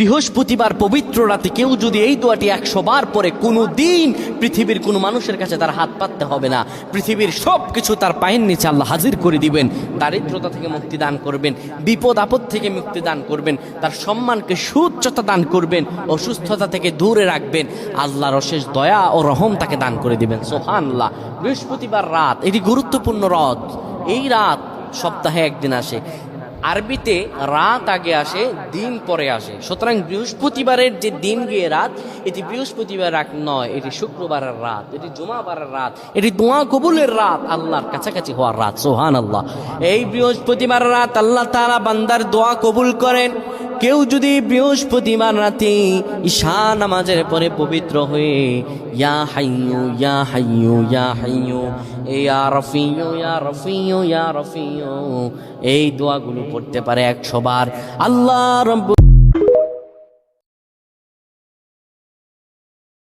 বৃহস্পতিবার পবিত্র রাতে কেউ যদি এই দোয়াটি 100 বার পরে, কোনো দিন পৃথিবীর কোনো মানুষের কাছে তার হাত পাততে হবে না। পৃথিবীর সব কিছু তার পায়ের নিচে আল্লাহ হাজির করে দিবেন। দারিদ্রতা থেকে মুক্তি দান করবেন, বিপদ আপদ থেকে মুক্তি দান করবেন, তার সম্মানকে সুউচ্চতা দান করবেন, অসুস্থতা থেকে দূরে রাখবেন। আল্লাহর অশেষ দয়া ও রহম তাকে দান করে দিবেন। সুবহানাল্লাহ। বৃহস্পতিবার রাত এটি গুরুত্বপূর্ণ রাত। এই রাত সপ্তাহে একদিন আসে। আরবিতে রাত আগে আসে, দিন পরে আসে। সুতরাং বৃহস্পতিবারের যে দিন গিয়ে রাত, এটি বৃহস্পতিবার রাত নয়, এটি শুক্রবারের রাত, এটি জুমাবারের রাত, এটি দোয়া কবুলের রাত, আল্লাহর কাছাকাছি হওয়ার রাত। সুবহানাল্লাহ। এই বৃহস্পতিবার রাত আল্লাহ তাআলা বান্দার দোয়া কবুল করেন। কেউ যদি বৃহস্পতিবার রাতে ঈশা নামাজের পরে পবিত্র হয়ে ইয়া হাইয়ু ইয়া হাইয়ু ইয়া হাইয়ু ইয়া রফিয়ু ইয়া রফিয়ু ইয়া রফিয়ু এই দোয়াগুলো পড়তে পারে 100 বার, আল্লাহ রাব্বুল